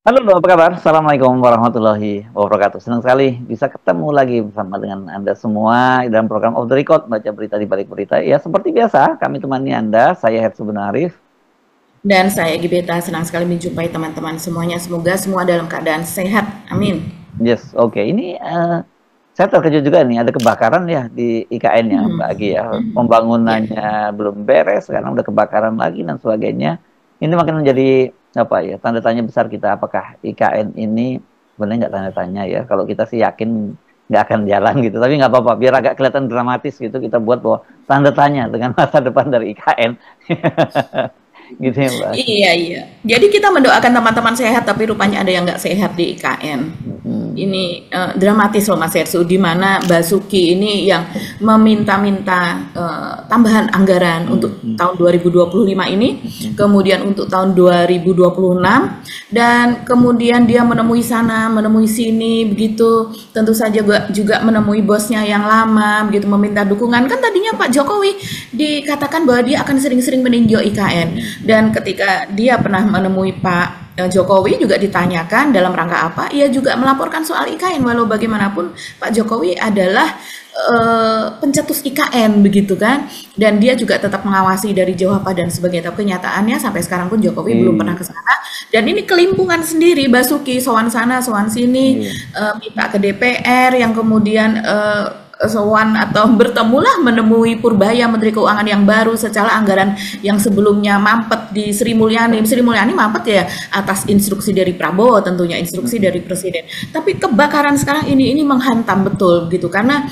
Halo, apa kabar? Assalamualaikum warahmatullahi wabarakatuh. Senang sekali bisa ketemu lagi bersama dengan Anda semua dalam program Off the Record, baca berita di balik berita. Ya, seperti biasa, kami temani Anda, saya Hersu Benarif. Dan saya Gibeta senang sekali menjumpai teman-teman semuanya. Semoga semua dalam keadaan sehat. Amin. Yes, oke. Ini saya terkejut juga nih, ada kebakaran ya di IKN ya, Mbak Agi ya. Ya, Pembangunannya belum beres, sekarang udah kebakaran lagi dan sebagainya. Ini makin menjadi apa ya, tanda tanya besar kita, apakah IKN ini sebenarnya nggak tanda tanya ya. Kalau kita sih yakin nggak akan jalan gitu, tapi nggak apa-apa, biar agak kelihatan dramatis gitu, kita buat bahwa tanda tanya dengan masa depan dari IKN. Gitu ya, Mbak Agi. iya, iya. Jadi kita mendoakan teman-teman sehat, tapi rupanya ada yang nggak sehat di IKN. Mm-mm. Ini dramatis loh Mas Ersu, di mana Basuki ini yang meminta-minta tambahan anggaran untuk Mm-mm. tahun 2025 ini, Mm-mm. kemudian untuk tahun 2026, dan kemudian dia menemui sana, menemui sini, begitu. Tentu saja juga menemui bosnya yang lama, begitu meminta dukungan. Kan tadinya Pak Jokowi dikatakan bahwa dia akan sering-sering meninjau IKN, dan ketika dia pernah menemui Pak Jokowi juga ditanyakan dalam rangka apa, ia juga melaporkan soal IKN, walau bagaimanapun Pak Jokowi adalah pencetus IKN begitu kan, dan dia juga tetap mengawasi dari jauh apa dan sebagainya. Tapi kenyataannya sampai sekarang pun Jokowi belum pernah Iya. ke sana, dan ini kelimpungan sendiri. Basuki sowan sana sowan sini, Iya. minta ke DPR, yang kemudian sowan atau bertemulah menemui Purbaya Menteri Keuangan yang baru secara anggaran yang sebelumnya mampet di Sri Mulyani. Sri Mulyani mampet ya atas instruksi dari Prabowo, tentunya instruksi Mm-mm. dari Presiden. Tapi kebakaran sekarang ini menghantam betul gitu, karena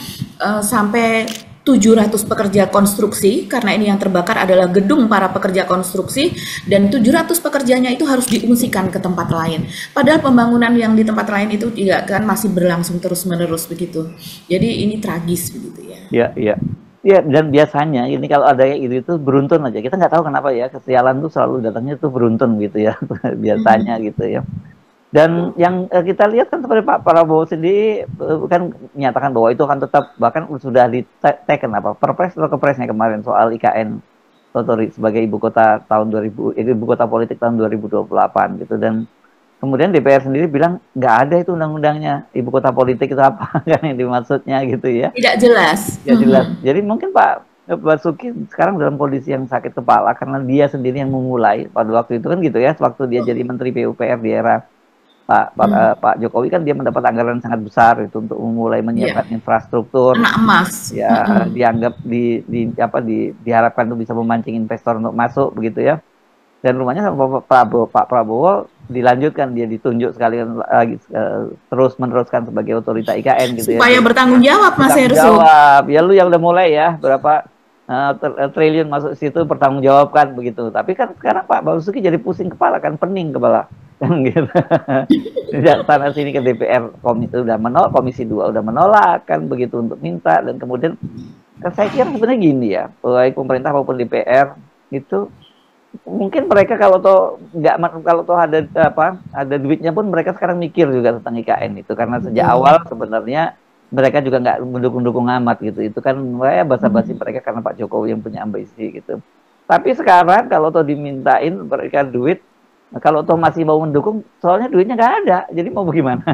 sampai 700 pekerja konstruksi, karena ini yang terbakar adalah gedung para pekerja konstruksi, dan 700 pekerjanya itu harus diungsikan ke tempat lain. Padahal pembangunan yang di tempat lain itu tidak kan masih berlangsung terus-menerus begitu. Jadi ini tragis begitu ya. Iya, iya. Iya, dan biasanya ini kalau ada kayak gitu itu beruntun aja. Kita nggak tahu kenapa ya, kesialan tuh selalu datangnya tuh beruntun gitu ya, biasanya gitu ya. Dan yang kita lihat kan seperti Pak Prabowo sendiri kan menyatakan bahwa itu akan tetap, bahkan sudah diteken apa perpres atau kepresnya kemarin soal IKN sebagai ibu kota tahun 2000, ibu kota politik tahun 2028 gitu. Dan kemudian DPR sendiri bilang nggak ada itu undang-undangnya ibu kota politik itu apa kan yang dimaksudnya gitu ya. Tidak jelas. Ya jelas. Jadi mungkin Pak Basuki sekarang dalam kondisi yang sakit kepala karena dia sendiri yang memulai pada waktu itu kan gitu ya, waktu dia jadi Menteri PUPR di era Pak Jokowi kan dia mendapat anggaran sangat besar itu untuk memulai Iya, menyiapkan infrastruktur, anak emas. ya dianggap diharapkan itu bisa memancing investor untuk masuk begitu ya. Dan rumahnya sama Pak Prabowo dilanjutkan, dia ditunjuk sekali lagi terus meneruskan sebagai otorita IKN gitu ya. Supaya bertanggung jawab Mas Bertanggung Erso. jawab ya, lu yang udah mulai ya berapa triliun masuk situ, bertanggung jawab kan begitu. Tapi kan sekarang Pak Basuki jadi pusing kepala kan, pening kepala kan gitu. Tidak sana sini ke DPR, udah menolak, Komisi 2 udah menolak kan begitu untuk minta. Dan kemudian kan saya kira sebenarnya gini ya, baik pemerintah maupun DPR itu mungkin mereka kalau toh nggak, kalau toh ada duitnya pun mereka sekarang mikir juga tentang IKN itu, karena sejak awal sebenarnya mereka juga nggak mendukung-dukung amat gitu. Itu kan ya basa-basi mereka karena Pak Jokowi yang punya ambisi gitu. Tapi sekarang kalau toh dimintain mereka duit, kalau toh masih mau mendukung, soalnya duitnya nggak ada, jadi mau bagaimana?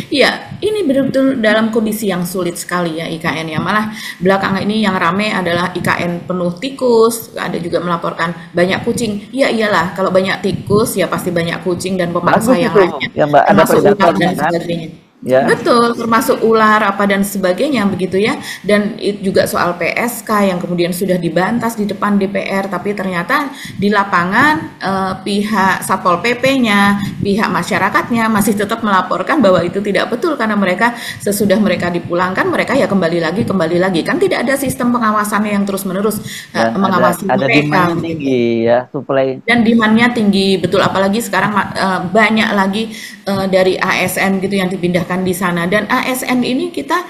Iya, ini betul-betul dalam kondisi yang sulit sekali ya IKN ya. Malah belakangan ini yang rame adalah IKN penuh tikus. Ada juga melaporkan banyak kucing. Ya iyalah, kalau banyak tikus ya pasti banyak kucing dan pemangsa Bagus yang itu lainnya, ya Mbak, ada termasuk ular predatornya dan kan sebagainya. ya. Betul, termasuk ular apa dan sebagainya begitu ya. Dan itu juga soal PSK yang kemudian sudah dibantas di depan DPR, tapi ternyata di lapangan pihak Satpol PP-nya, pihak masyarakatnya masih tetap melaporkan bahwa itu tidak betul, karena mereka sesudah mereka dipulangkan mereka ya kembali lagi kan, tidak ada sistem pengawasannya yang terus-menerus Dan mengawasi ada mereka demand begitu. tinggi ya, supply. Dan demand-nya tinggi betul, apalagi sekarang banyak lagi dari ASN gitu yang dipindahkan di sana, dan ASN ini kita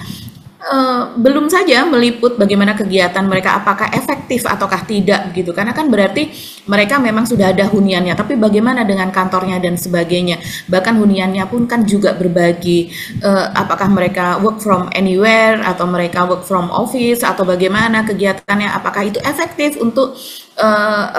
belum saja meliput bagaimana kegiatan mereka, apakah efektif ataukah tidak gitu, karena kan berarti mereka memang sudah ada huniannya, tapi bagaimana dengan kantornya dan sebagainya, bahkan huniannya pun kan juga berbagi, apakah mereka work from anywhere atau mereka work from office atau bagaimana kegiatannya, apakah itu efektif untuk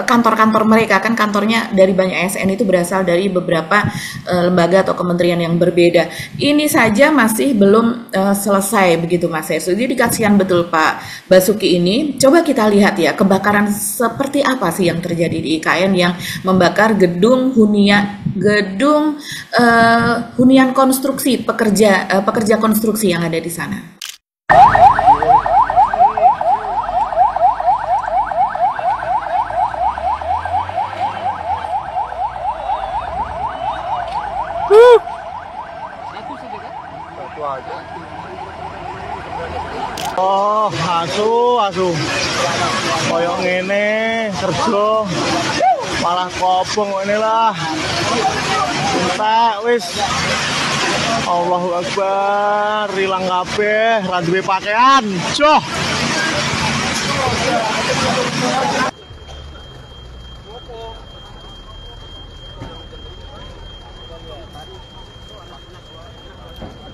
kantor-kantor mereka, kan kantornya dari banyak ASN itu berasal dari beberapa lembaga atau kementerian yang berbeda. Ini saja masih belum selesai begitu Mas Hersу. Jadi kasihan betul Pak Basuki ini. Coba kita lihat ya kebakaran seperti apa sih yang terjadi di IKN yang membakar gedung hunian konstruksi pekerja konstruksi yang ada di sana. Oh, asu. Koyok ngene kerja malah kobong ini lah. Entek wis. Allahu Akbar, rilang kabeh, ra duwe pakaian. Joh.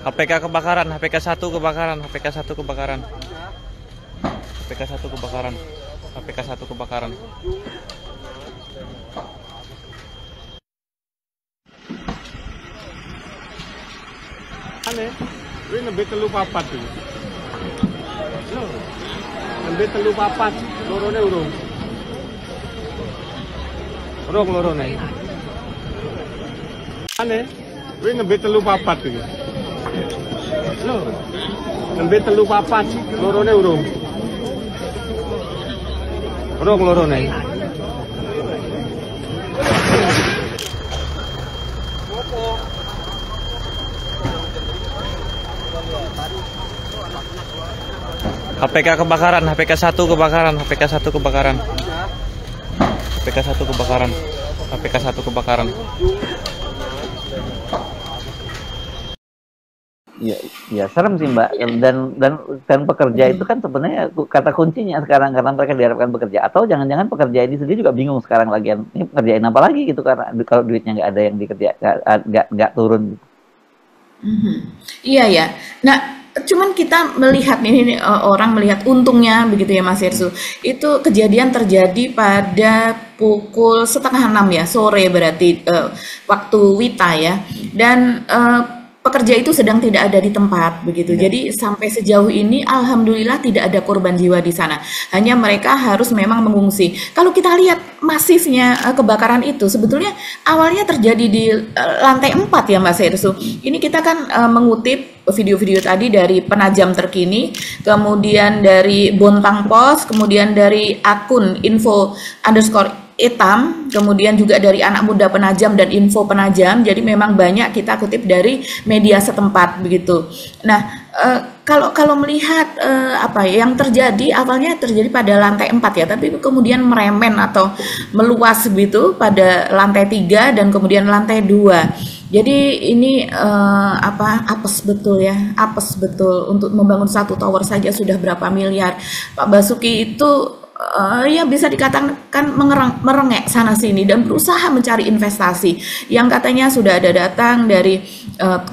HPK kebakaran, HPK 1 kebakaran, HPK 1 kebakaran. HPK 1 kebakaran. HPK 1 kebakaran. Aneh, ini nembe telu papat iki. Nembe telu papat, lorone urung. Urung lorone. Aneh, ini nembe telu papat iki. Nembe telu papat, lorone urung. Urung lorone. HPK kebakaran, HPK 1 kebakaran, HPK 1 kebakaran. HPK 1 kebakaran. HPK 1 kebakaran. Ya serem sih Mbak, dan pekerja itu kan sebenarnya kata kuncinya sekarang karena mereka diharapkan bekerja, atau jangan-jangan pekerja ini sendiri juga bingung sekarang lagi ini pekerjain apa lagi gitu karena kalau duitnya nggak ada yang dikerja nggak turun. Iya ya. Nah, cuman kita melihat ini orang melihat untungnya begitu ya Mas Herssu. Itu kejadian terjadi pada pukul 5:30 ya sore berarti waktu Wita ya. Dan pekerja itu sedang tidak ada di tempat begitu. Jadi sampai sejauh ini alhamdulillah tidak ada korban jiwa di sana. Hanya mereka harus memang mengungsi. Kalau kita lihat masifnya kebakaran itu sebetulnya awalnya terjadi di lantai 4 ya Mas Herssu. Ini kita kan mengutip video-video tadi dari Penajam Terkini, kemudian dari Bontang Pos, kemudian dari akun info_etam, kemudian juga dari Anak Muda Penajam dan Info Penajam. Jadi memang banyak kita kutip dari media setempat begitu. Nah, kalau melihat apa yang terjadi awalnya terjadi pada lantai 4 ya, tapi kemudian meremen atau meluas begitu pada lantai 3 dan kemudian lantai 2. Jadi ini apes betul ya, apes betul untuk membangun satu tower saja sudah berapa miliar. Pak Basuki itu ya bisa dikatakan merengek sana sini dan berusaha mencari investasi yang katanya sudah ada datang dari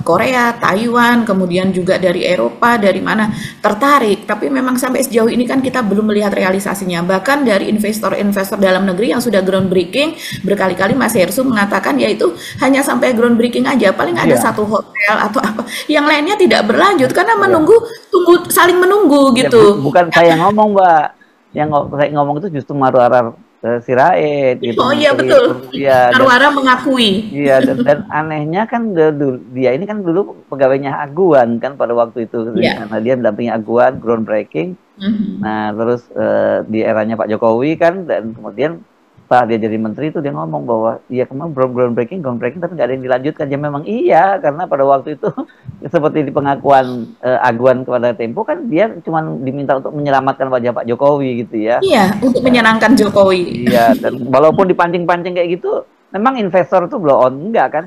Korea, Taiwan, kemudian juga dari Eropa, dari mana tertarik, tapi memang sampai sejauh ini kan kita belum melihat realisasinya. Bahkan dari investor-investor dalam negeri yang sudah groundbreaking berkali-kali Mas Herssu mengatakan yaitu hanya sampai groundbreaking aja, paling ada satu hotel atau apa, yang lainnya tidak berlanjut karena saling menunggu gitu. Bukan saya ngomong Mbak, yang saya ngomong itu justru Marwara Sirait gitu. Oh iya betul. Ya, Marwara mengakui. Iya dan anehnya kan dia ini kan dulu pegawainya Aguan kan pada waktu itu. Karena dia mendampingi Aguan groundbreaking. Nah terus di eranya Pak Jokowi kan, dan kemudian setelah dia jadi menteri itu dia ngomong bahwa iya kemarin groundbreaking tapi nggak ada yang dilanjutkan. Ya memang iya, karena pada waktu itu seperti di pengakuan Aguan kepada Tempo kan dia cuma diminta untuk menyelamatkan wajah Pak Jokowi gitu ya. Iya, untuk menyenangkan Jokowi. Iya, dan walaupun dipancing-pancing kayak gitu, memang investor tuh blow on enggak kan?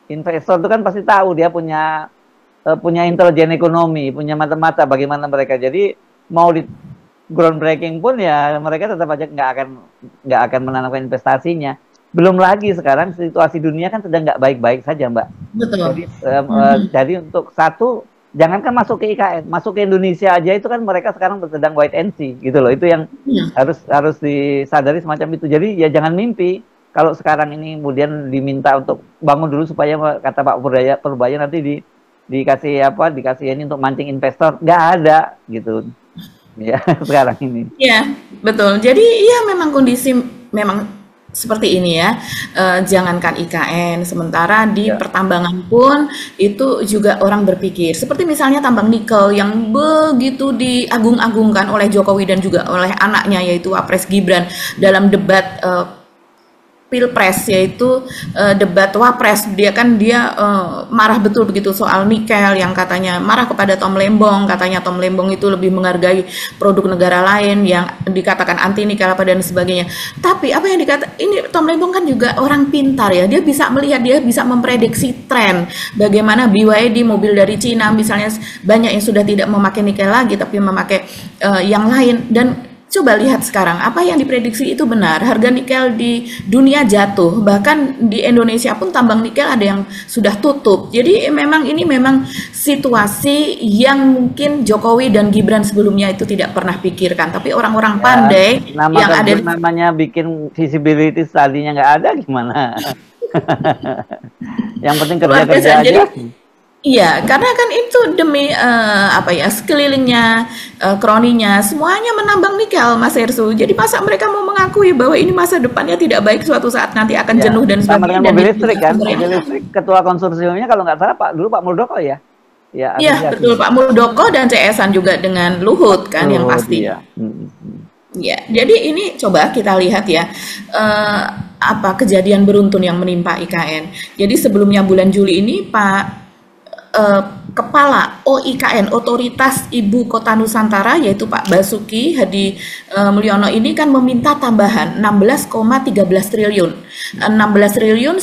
Investor tuh kan pasti tahu dia punya intelijen ekonomi, punya mata-mata bagaimana mereka. Jadi mau di groundbreaking pun ya mereka tetap aja nggak akan menanamkan investasinya. Belum lagi sekarang situasi dunia kan sedang nggak baik-baik saja Mbak. Betul. Jadi, jadi untuk satu jangankan masuk ke IKN, masuk ke Indonesia aja itu kan mereka sekarang sedang wait and see gitu loh. Itu yang harus disadari semacam itu. Jadi ya jangan mimpi. Kalau sekarang ini kemudian diminta untuk bangun dulu supaya kata Pak Purbaya nanti dikasih ini untuk mancing investor, nggak ada gitu ya sekarang ini. Iya, betul. Jadi ya memang kondisi memang seperti ini ya. Jangankan IKN, sementara di pertambangan pun itu juga orang berpikir. Seperti misalnya tambang nikel yang begitu diagung-agungkan oleh Jokowi dan juga oleh anaknya yaitu Wapres Gibran dalam debat Pilpres, yaitu debat Wapres. Dia marah betul begitu soal nikel, yang katanya marah kepada Tom Lembong, katanya Tom Lembong itu lebih menghargai produk negara lain yang dikatakan anti nikel apa dan sebagainya. Tapi apa yang ini Tom Lembong kan juga orang pintar ya, dia bisa melihat, dia bisa memprediksi tren bagaimana BYD mobil dari Cina misalnya banyak yang sudah tidak memakai nikel lagi tapi memakai yang lain. Dan coba lihat sekarang, apa yang diprediksi itu benar. Harga nikel di dunia jatuh, bahkan di Indonesia pun tambang nikel ada yang sudah tutup. Jadi ini memang situasi yang mungkin Jokowi dan Gibran sebelumnya itu tidak pernah pikirkan. Tapi orang-orang pandai yang ada namanya bikin visibility tadinya nggak ada gimana. Yang penting kerja aja. Iya, karena kan itu demi sekelilingnya, kroninya, semuanya menambang nikel, Mas Hersu. Jadi masa mereka mau mengakui bahwa ini masa depannya tidak baik, suatu saat nanti akan jenuh dan sebagainya. Sama mobil listrik kan, mobil listrik ketua konsorsiumnya kalau nggak salah Pak Muldoko ya. Iya, betul, Pak Muldoko dan CS-an juga dengan Luhut kan yang pasti. Ya, jadi ini coba kita lihat ya. Kejadian beruntun yang menimpa IKN. Jadi sebelumnya bulan Juli ini Kepala OIKN, Otoritas Ibu Kota Nusantara, yaitu Pak Basuki Hadi Mulyono ini kan meminta tambahan 16,13 triliun 130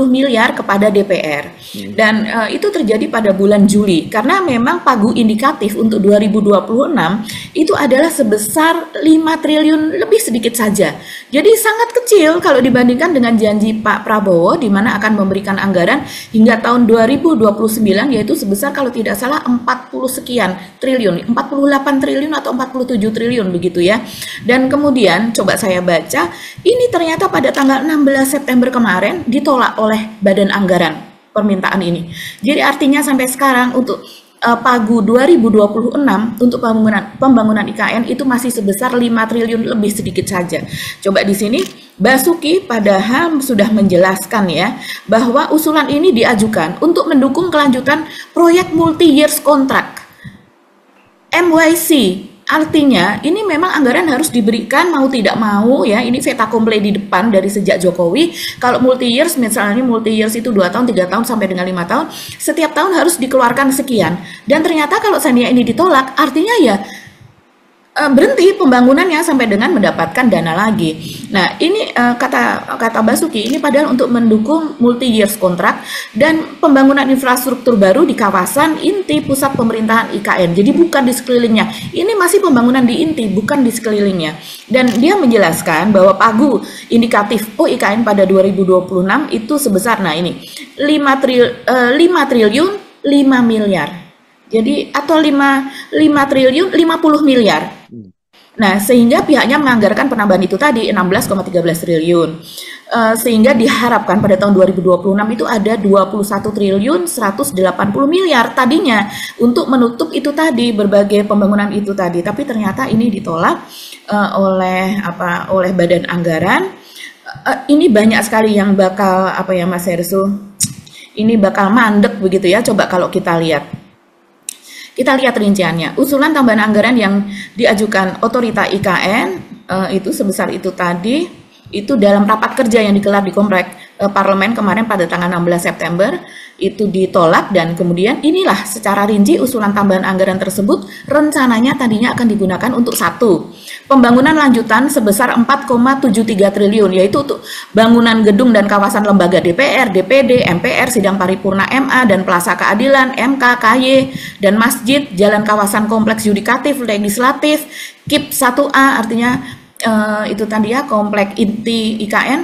miliar kepada DPR. Dan itu terjadi pada bulan Juli karena memang pagu indikatif untuk 2026 itu adalah sebesar 5 triliun lebih sedikit saja. Jadi sangat kecil kalau dibandingkan dengan janji Pak Prabowo di mana akan memberikan anggaran hingga tahun 2029 yaitu sebesar kalau tidak salah 40 sekian triliun, 48 triliun atau 47 triliun begitu ya. Dan kemudian coba saya baca, ini ternyata pada tanggal 16 September kemarin ditolak oleh Badan Anggaran permintaan ini. Jadi artinya sampai sekarang untuk pagu 2026 untuk pembangunan IKN itu masih sebesar 5 triliun lebih sedikit saja. Coba di sini Basuki padahal sudah menjelaskan ya bahwa usulan ini diajukan untuk mendukung kelanjutan proyek multi-years contract MYC. Artinya ini memang anggaran harus diberikan mau tidak mau ya, ini fait accompli di depan dari sejak Jokowi. Kalau multi-years misalnya multi-years itu 2 tahun, 3 tahun sampai dengan 5 tahun, setiap tahun harus dikeluarkan sekian. Dan ternyata kalau seandainya ini ditolak, artinya ya berhenti pembangunannya sampai dengan mendapatkan dana lagi. Nah ini kata Basuki ini padahal untuk mendukung multi-years kontrak dan pembangunan infrastruktur baru di kawasan inti pusat pemerintahan IKN. Jadi bukan di sekelilingnya. Ini masih pembangunan di inti, bukan di sekelilingnya. Dan dia menjelaskan bahwa pagu indikatif IKN pada 2026 itu sebesar 5 triliun 5 miliar. Jadi atau 5 triliun 50 miliar. Nah, sehingga pihaknya menganggarkan penambahan itu tadi 16,13 triliun. Sehingga diharapkan pada tahun 2026 itu ada 21 triliun 180 miliar tadinya untuk menutup itu tadi, berbagai pembangunan itu tadi. Tapi ternyata ini ditolak oleh Badan Anggaran. Ini banyak sekali yang bakal Mas Hersu? Ini bakal mandek begitu ya. Coba kalau kita lihat. Kita lihat rinciannya. Usulan tambahan anggaran yang diajukan Otorita IKN itu sebesar itu tadi, itu dalam rapat kerja yang digelar di Komplek Parlemen kemarin pada tanggal 16 September itu ditolak. Dan kemudian inilah secara rinci usulan tambahan anggaran tersebut rencananya tadinya akan digunakan untuk 1. Pembangunan lanjutan sebesar 4,73 triliun yaitu untuk bangunan gedung dan kawasan lembaga DPR, DPD, MPR, sidang paripurna MA dan Plaza Keadilan, MK, KY dan masjid, jalan kawasan kompleks yudikatif, legislatif, KIP 1A artinya itu tadi ya komplek inti IKN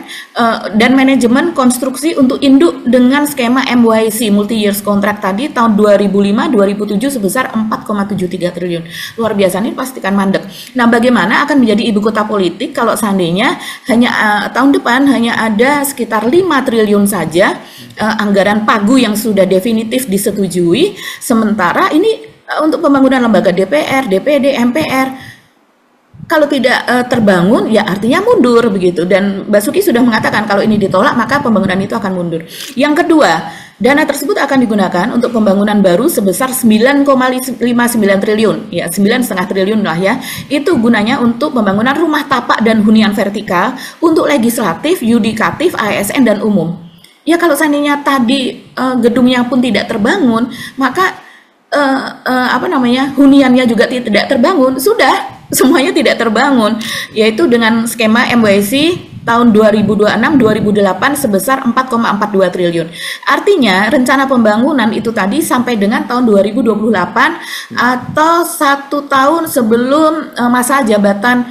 dan manajemen konstruksi untuk induk dengan skema MYC multi years contract tadi tahun 2005-2007 sebesar 4,73 triliun. Luar biasa, ini pastikan mandek. Nah, bagaimana akan menjadi ibu kota politik kalau seandainya hanya tahun depan hanya ada sekitar 5 triliun saja anggaran pagu yang sudah definitif disetujui, sementara ini untuk pembangunan lembaga DPR, DPD, MPR kalau tidak terbangun ya artinya mundur begitu, dan Basuki sudah mengatakan kalau ini ditolak maka pembangunan itu akan mundur. Yang kedua, dana tersebut akan digunakan untuk pembangunan baru sebesar 9,59 triliun, ya 9,5 triliun lah ya. Itu gunanya untuk pembangunan rumah tapak dan hunian vertikal untuk legislatif, yudikatif, ASN dan umum. Ya kalau seandainya tadi gedungnya pun tidak terbangun, maka huniannya juga tidak terbangun, sudah semuanya tidak terbangun, yaitu dengan skema MYC tahun 2026-2008 sebesar 4,42 triliun. Artinya rencana pembangunan itu tadi sampai dengan tahun 2028 atau 1 tahun sebelum masa jabatan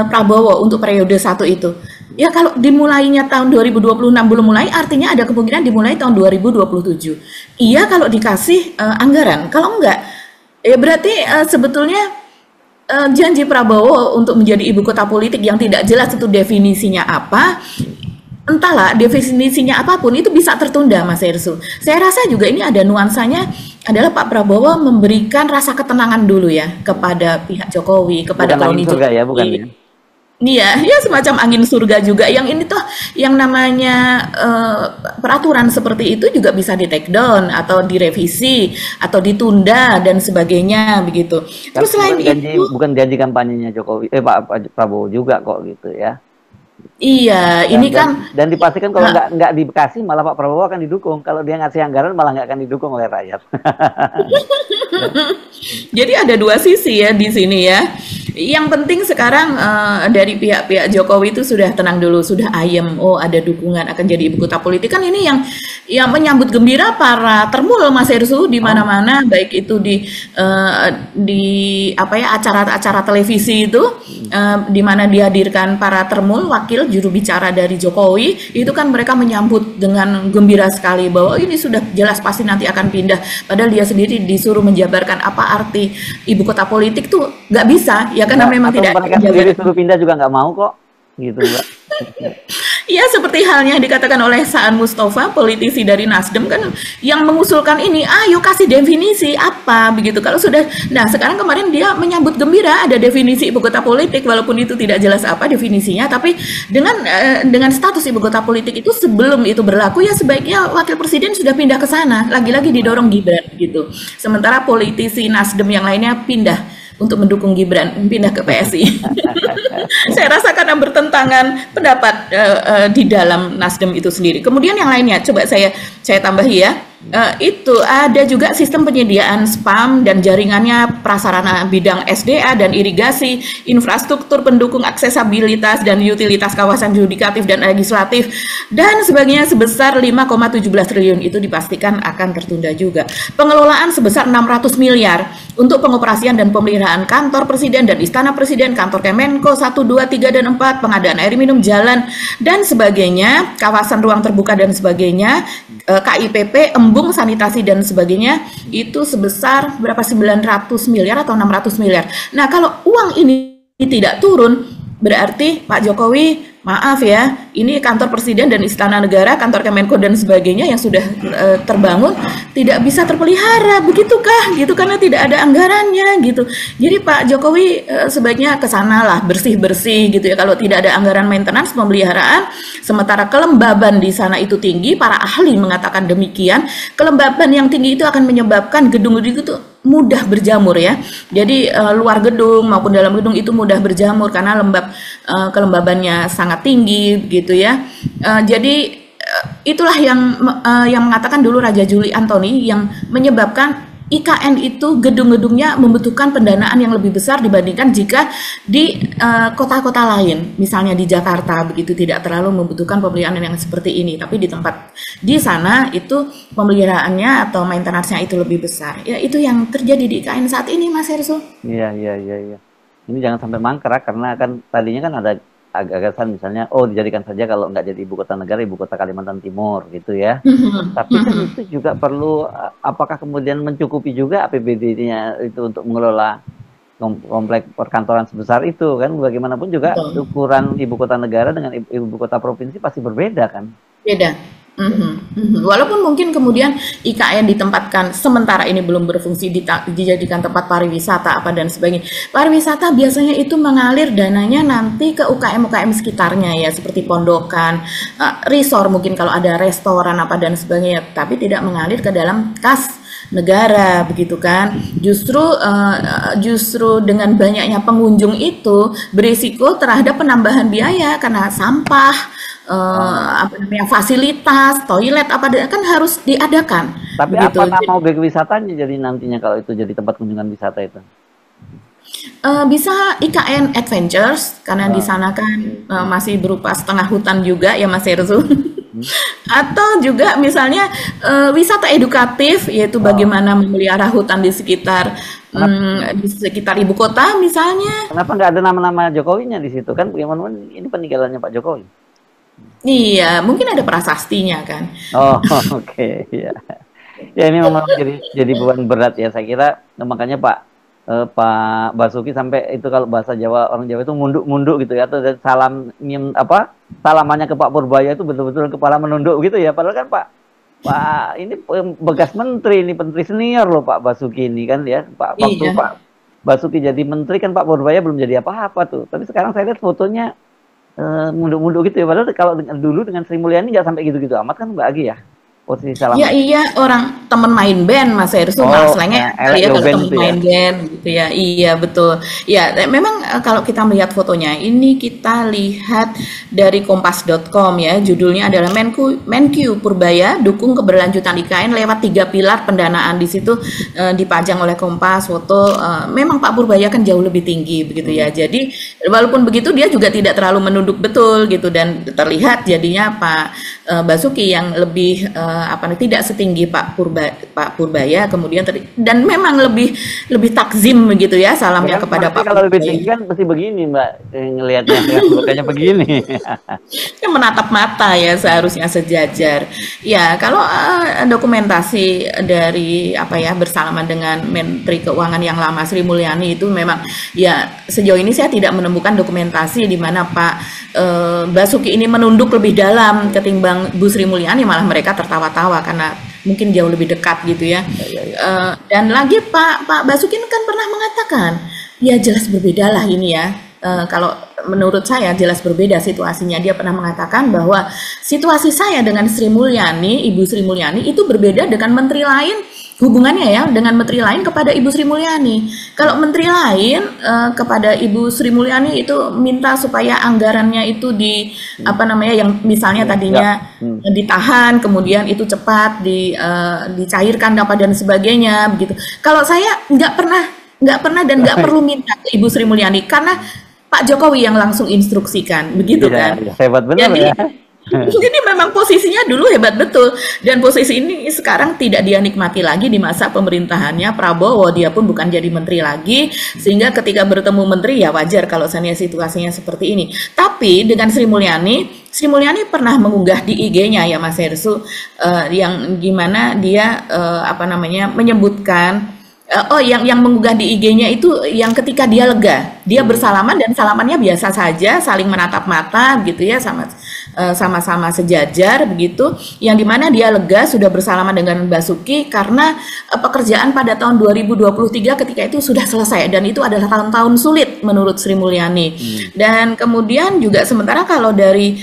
Prabowo untuk periode 1 itu. Ya kalau dimulainya tahun 2026 belum mulai, artinya ada kemungkinan dimulai tahun 2027. Iya kalau dikasih anggaran, kalau enggak, ya berarti sebetulnya janji Prabowo untuk menjadi ibu kota politik yang tidak jelas itu definisinya apa, entahlah definisinya apapun itu bisa tertunda, Mas Ersu. Saya rasa juga ini ada nuansanya adalah Pak Prabowo memberikan rasa ketenangan dulu ya kepada pihak Jokowi, kepada koloni Jokowi. Ya, bukan ya? Iya, ya semacam angin surga juga. Yang ini tuh yang namanya peraturan seperti itu juga bisa di take down atau direvisi atau ditunda dan sebagainya begitu. Terus selain itu bukan janji kampanyenya Jokowi, Pak Prabowo juga kok gitu ya. Iya, ini kan dan dipastikan kalau nggak dikasih malah Pak Prabowo akan didukung. Kalau dia ngasih anggaran malah nggak akan didukung oleh rakyat. Jadi ada dua sisi ya di sini ya. Yang penting sekarang dari pihak-pihak Jokowi itu sudah tenang dulu, sudah ayem. Oh, ada dukungan akan jadi ibu kota politik. Kan ini yang menyambut gembira para termul, Mas Ersu, di mana-mana, baik itu di acara-acara televisi itu di mana dihadirkan para termul, wakil juru bicara dari Jokowi, itu kan mereka menyambut dengan gembira sekali bahwa ini sudah jelas pasti nanti akan pindah. Padahal dia sendiri disuruh menjabarkan apa arti ibu kota politik tuh nggak bisa ya, karena memang tidak mereka sendiri suruh pindah juga nggak mau kok gitu, Mbak. Ya seperti halnya dikatakan oleh Saan Mustafa, politisi dari Nasdem kan yang mengusulkan ini, ayo kasih definisi apa begitu. Kalau sudah, nah sekarang kemarin dia menyambut gembira ada definisi ibu kota politik walaupun itu tidak jelas apa definisinya, tapi dengan status ibu kota politik itu sebelum itu berlaku ya sebaiknya wakil presiden sudah pindah ke sana, lagi-lagi didorong Gibran gitu. Sementara politisi Nasdem yang lainnya pindah untuk mendukung Gibran, pindah ke PSI. Saya rasa karena bertentangan pendapat di dalam Nasdem itu sendiri. Kemudian yang lainnya, coba saya tambahi ya. Itu ada juga sistem penyediaan spam dan jaringannya prasarana bidang SDA dan irigasi, infrastruktur pendukung aksesabilitas dan utilitas kawasan yudikatif dan legislatif dan sebagainya sebesar 5,17 triliun itu dipastikan akan tertunda juga. Pengelolaan sebesar 600 miliar untuk pengoperasian dan pemeliharaan kantor presiden dan istana presiden, kantor Kemenko 1, 2, 3 dan 4, pengadaan air minum, jalan dan sebagainya, kawasan ruang terbuka dan sebagainya, KIPP, embung, sanitasi dan sebagainya itu sebesar berapa, 900 miliar atau 600 miliar. Nah, kalau uang ini tidak turun berarti Pak Jokowi, maaf ya, ini kantor presiden dan istana negara, kantor Kemenko dan sebagainya yang sudah terbangun tidak bisa terpelihara, begitukah? Gitu, karena tidak ada anggarannya gitu. Jadi Pak Jokowi sebaiknya ke sana lah, bersih-bersih gitu ya. Kalau tidak ada anggaran maintenance, pemeliharaan, sementara kelembaban di sana itu tinggi, para ahli mengatakan demikian. Kelembaban yang tinggi itu akan menyebabkan gedung-gedung itu mudah berjamur ya. Jadi luar gedung maupun dalam gedung itu mudah berjamur karena kelembabannya sangat tinggi begitu ya. Jadi itulah yang mengatakan dulu Raja Juli Antoni yang menyebabkan IKN itu gedung-gedungnya membutuhkan pendanaan yang lebih besar dibandingkan jika di kota-kota lain, misalnya di Jakarta begitu tidak terlalu membutuhkan pemeliharaan yang seperti ini, tapi di tempat di sana itu pemeliharaannya atau maintenance-nya itu lebih besar. Ya itu yang terjadi di IKN saat ini, Mas Ersu. Iya. ini jangan sampai mangkrak, karena kan tadinya kan ada gagasan misalnya, oh dijadikan saja kalau nggak jadi ibu kota negara, ibu kota Kalimantan Timur gitu ya. Tapi kan itu juga perlu, apakah kemudian mencukupi juga APBD-nya itu untuk mengelola komplek perkantoran sebesar itu kan? Bagaimanapun juga ukuran ibu kota negara dengan ibu kota provinsi pasti berbeda kan? Beda. Walaupun mungkin kemudian IKN ditempatkan sementara ini belum berfungsi, dijadikan tempat pariwisata apa dan sebagainya. Pariwisata biasanya itu mengalir dananya nanti ke UKM-UKM sekitarnya ya, seperti pondokan, resort mungkin kalau ada restoran apa dan sebagainya, tapi tidak mengalir ke dalam kas negara begitu kan. Justru dengan banyaknya pengunjung itu berisiko terhadap penambahan biaya karena sampah, fasilitas, toilet kan harus diadakan. Tapi begitu. apa nama objek wisatanya jadi nantinya kalau itu jadi tempat kunjungan wisata itu? Bisa IKN Adventures karena di sana kan masih berupa setengah hutan juga ya Mas Herzul. Atau juga misalnya wisata edukatif, yaitu bagaimana memelihara hutan di sekitar ibu kota misalnya. Kenapa nggak ada nama-nama Jokowinya di situ kan? Bagaimana ini peninggalannya Pak Jokowi? Iya, mungkin ada prasastinya kan. Oh, oke. Ya. Ya ini memang jadi beban berat ya. Saya kira makanya Pak Basuki sampai itu kalau bahasa Jawa, orang Jawa itu munduk-munduk gitu ya, atau salamannya ke Pak Purbaya itu betul-betul kepala menunduk gitu ya. Padahal kan Pak ini bekas menteri, ini menteri senior loh Pak Basuki ini kan ya. Waktu Pak Basuki jadi menteri kan Pak Purbaya belum jadi apa-apa tuh. Tapi sekarang saya lihat fotonya munduk-munduk gitu ya. Padahal kalau dulu dengan Sri Mulyani nggak sampai gitu-gitu amat kan Mbak Agi ya. Posisi salam. Iya, orang teman main band Mas Herzul, masalahnya ya kalau teman main band gitu ya. Iya betul. Ya memang kalau kita melihat fotonya ini kita lihat dari kompas.com ya, judulnya adalah Menkyu Purbaya dukung keberlanjutan IKN lewat 3 pilar pendanaan. Di situ dipajang oleh Kompas foto. Memang Pak Purbaya kan jauh lebih tinggi begitu ya. Jadi walaupun begitu dia juga tidak terlalu menunduk betul gitu, dan terlihat jadinya Pak Basuki yang lebih tidak setinggi Pak Purbaya, kemudian dan memang lebih takzim begitu ya salamnya kepada Pak kalau Purbaya. Lebih tinggi kan pasti begini Mbak, ngelihatnya bukannya begini. Kan menatap mata ya, seharusnya sejajar. Ya kalau dokumentasi dari bersalaman dengan Menteri Keuangan yang lama Sri Mulyani itu memang ya sejauh ini saya tidak menemukan dokumentasi di mana Pak Basuki ini menunduk lebih dalam ketimbang Bu Sri Mulyani, malah mereka tertawa-tawa karena mungkin jauh lebih dekat gitu ya. Dan lagi Pak Basuki kan pernah mengatakan ya jelas berbeda lah ini ya. Kalau menurut saya jelas berbeda situasinya. Dia pernah mengatakan bahwa situasi saya dengan Sri Mulyani, Ibu Sri Mulyani itu berbeda dengan menteri lain, hubungannya ya dengan menteri lain kepada Ibu Sri Mulyani. Kalau menteri lain kepada Ibu Sri Mulyani itu minta supaya anggarannya itu yang misalnya tadinya ditahan, kemudian itu cepat dicairkan dan sebagainya begitu. Kalau saya nggak pernah dan nggak perlu minta ke Ibu Sri Mulyani karena Pak Jokowi yang langsung instruksikan begitu kan. Hebat benar ya. Jadi memang posisinya dulu hebat betul, dan posisi ini sekarang tidak dia nikmati lagi di masa pemerintahannya Prabowo. Dia pun bukan jadi menteri lagi, sehingga ketika bertemu menteri ya wajar kalau situasinya seperti ini. Tapi dengan Sri Mulyani pernah mengunggah di IG-nya ya Mas Herzul, yang gimana dia menyebutkan yang mengunggah di IG-nya itu yang ketika dia lega, dia bersalaman dan salamannya biasa saja, saling menatap mata gitu ya, sama-sama sejajar begitu, yang dimana dia lega sudah bersalaman dengan Basuki karena pekerjaan pada tahun 2023 ketika itu sudah selesai, dan itu adalah tahun-tahun sulit menurut Sri Mulyani. Dan kemudian juga sementara kalau dari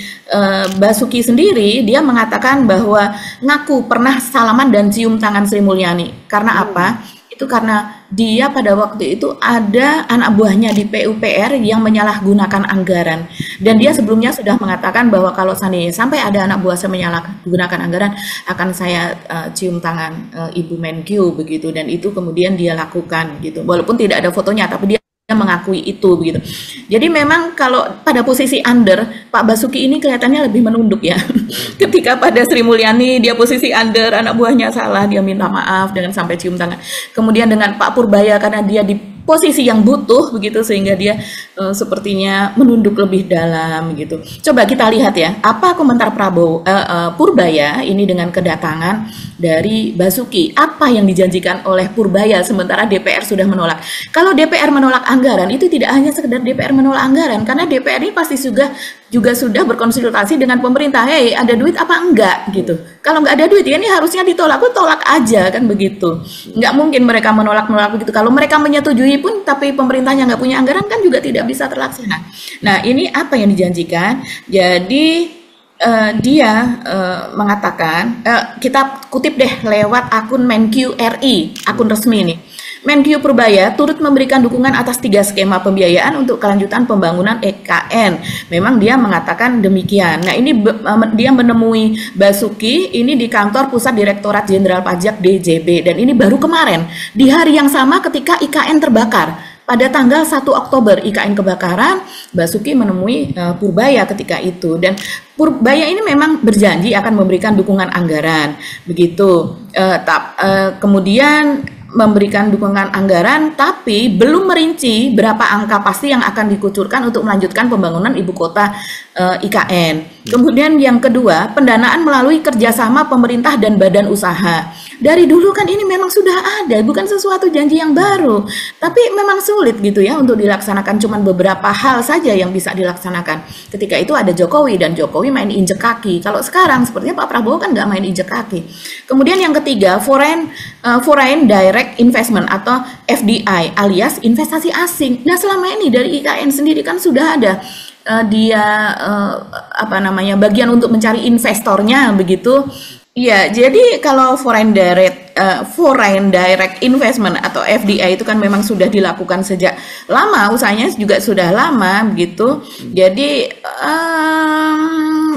Basuki sendiri, dia mengatakan bahwa ngaku pernah salaman dan cium tangan Sri Mulyani. Karena apa? Itu karena dia pada waktu itu ada anak buahnya di PUPR yang menyalahgunakan anggaran, dan dia sebelumnya sudah mengatakan bahwa kalau sampai ada anak buah saya menyalahgunakan anggaran, akan saya cium tangan Ibu Menkyu begitu, dan itu kemudian dia lakukan gitu, walaupun tidak ada fotonya tapi dia mengakui itu begitu. Jadi memang kalau pada posisi under, Pak Basuki ini kelihatannya lebih menunduk ya. Ketika pada Sri Mulyani dia posisi under, anak buahnya salah, dia minta maaf dengan sampai cium tangan. Kemudian dengan Pak Purbaya karena dia posisi yang butuh begitu, sehingga dia sepertinya menunduk lebih dalam gitu. Coba kita lihat ya, apa komentar Purbaya ini dengan kedatangan dari Basuki. Apa yang dijanjikan oleh Purbaya sementara DPR sudah menolak. Kalau DPR menolak anggaran, itu tidak hanya sekedar DPR menolak anggaran, karena DPR ini pasti juga sudah berkonsultasi dengan pemerintah. Hey, ada duit apa enggak gitu. Kalau nggak ada duit, ya ini harusnya ditolak, tolak aja kan begitu. Nggak mungkin mereka menolak begitu. Kalau mereka menyetujui pun, tapi pemerintahnya nggak punya anggaran, kan juga tidak bisa terlaksana. Nah, ini apa yang dijanjikan? Jadi dia mengatakan, kita kutip deh lewat akun Menq RI, akun resmi ini. Menq Purbaya turut memberikan dukungan atas 3 skema pembiayaan untuk kelanjutan pembangunan IKN. Memang dia mengatakan demikian. Nah, ini dia menemui Basuki ini di kantor Pusat Direktorat Jenderal Pajak DJB, dan ini baru kemarin di hari yang sama ketika IKN terbakar. Pada tanggal 1 Oktober IKN kebakaran, Basuki menemui Purbaya ketika itu, dan Purbaya ini memang berjanji akan memberikan dukungan anggaran, begitu. Kemudian memberikan dukungan anggaran, tapi belum merinci berapa angka pasti yang akan dikucurkan untuk melanjutkan pembangunan ibu kota IKN. Kemudian yang kedua, pendanaan melalui kerjasama pemerintah dan badan usaha. Dari dulu kan ini memang sudah ada, bukan sesuatu janji yang baru, tapi memang sulit gitu ya untuk dilaksanakan. Cuman beberapa hal saja yang bisa dilaksanakan. Ketika itu ada Jokowi, dan Jokowi main injek kaki. Kalau sekarang sepertinya Pak Prabowo kan nggak main injek kaki. Kemudian yang ketiga, foreign direct investment atau FDI alias investasi asing. Nah, selama ini dari IKN sendiri kan sudah ada bagian untuk mencari investornya begitu. Iya, jadi kalau foreign direct investment atau FDI itu kan memang sudah dilakukan sejak lama, usahanya juga sudah lama begitu. Jadi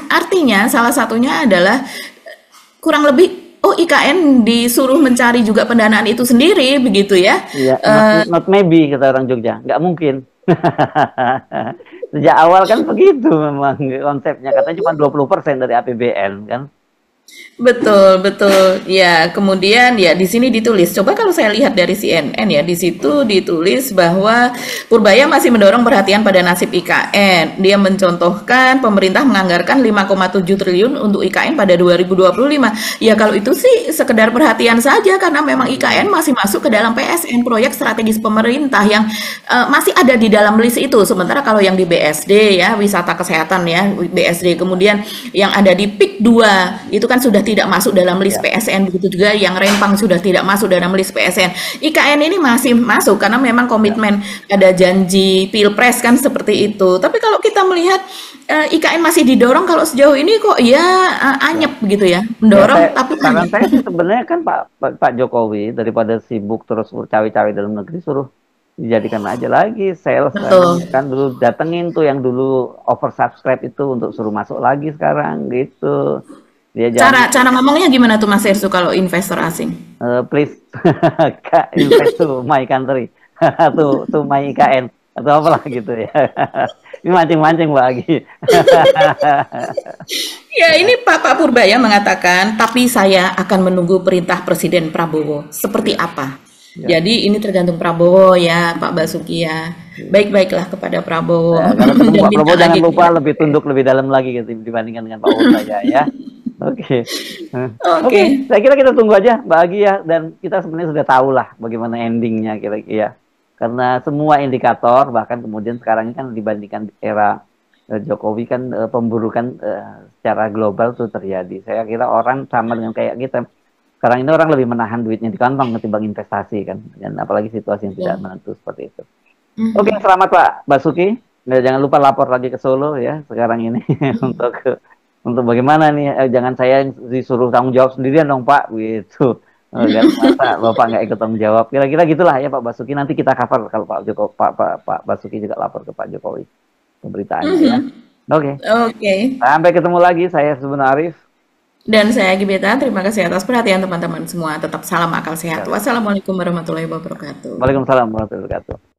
artinya salah satunya adalah kurang lebih IKN disuruh mencari juga pendanaan itu sendiri begitu ya. Iya, not maybe kata orang Jogja, nggak mungkin. Sejak awal kan begitu memang konsepnya, katanya cuma 20% dari APBN kan. Betul, betul. Ya, kemudian ya di sini ditulis. Coba kalau saya lihat dari CNN ya, di situ ditulis bahwa Purbaya masih mendorong perhatian pada nasib IKN. Dia mencontohkan pemerintah menganggarkan 5,7 triliun untuk IKN pada 2025. Ya, kalau itu sih sekedar perhatian saja, karena memang IKN masih masuk ke dalam PSN, proyek strategis pemerintah, yang masih ada di dalam list itu. Sementara kalau yang di BSD ya, wisata kesehatan ya, BSD, kemudian yang ada di PIK 2 itu kan sudah tidak masuk dalam list PSN, begitu juga yang Rempang sudah tidak masuk dalam list PSN. IKN ini masih masuk karena memang komitmen ada janji Pilpres kan seperti itu. Tapi kalau kita melihat IKN masih didorong, kalau sejauh ini kok ya anyep begitu ya, mendorong tapi saran saya sih sebenarnya kan Pak Jokowi daripada sibuk terus cawe-cawe dalam negeri, suruh dijadikan aja lagi sales kan dulu, datengin tuh yang dulu oversubscribe itu untuk suruh masuk lagi sekarang gitu. Cara ngomongnya gimana tuh Mas Ersu kalau investor asing? Please invest to my country, to my IKN atau apalah gitu ya. Ini mancing-mancing lagi. Ya, ini Pak Purbaya mengatakan, tapi saya akan menunggu perintah Presiden Prabowo. Seperti apa? Ya. Jadi ini tergantung Prabowo ya, Pak Basuki ya. Baik-baiklah kepada Prabowo. Ya, kalau ketemu Pak Prabowo jangan lupa lebih tunduk lebih dalam lagi gitu dibandingkan dengan Pak Uraya ya. Oke. Saya kira kita tunggu aja Mbak Agi ya, dan kita sebenarnya sudah tahu lah bagaimana endingnya kira-kira. Karena semua indikator, bahkan kemudian sekarang ini kan dibandingkan era Jokowi kan pemburukan secara global tuh terjadi. Saya kira orang sama dengan kayak kita. Sekarang ini orang lebih menahan duitnya di kantong ketimbang investasi kan, dan apalagi situasi yang tidak menentu seperti itu. Oke, selamat Pak Basuki. Nah, jangan lupa lapor lagi ke Solo ya sekarang ini untuk bagaimana nih, jangan saya disuruh tanggung jawab sendirian dong Pak, gitu. Masa Bapak nggak ikut tanggung jawab. Kira-kira gitulah ya Pak Basuki. Nanti kita cover kalau Pak Basuki juga lapor ke Pak Jokowi pemberitaannya ya. Oke. Sampai ketemu lagi. Saya Subun Arif. Dan saya Gibeta, terima kasih atas perhatian teman-teman semua. Tetap salam akal sehat. Wassalamualaikum warahmatullahi wabarakatuh. Waalaikumsalam warahmatullahi wabarakatuh.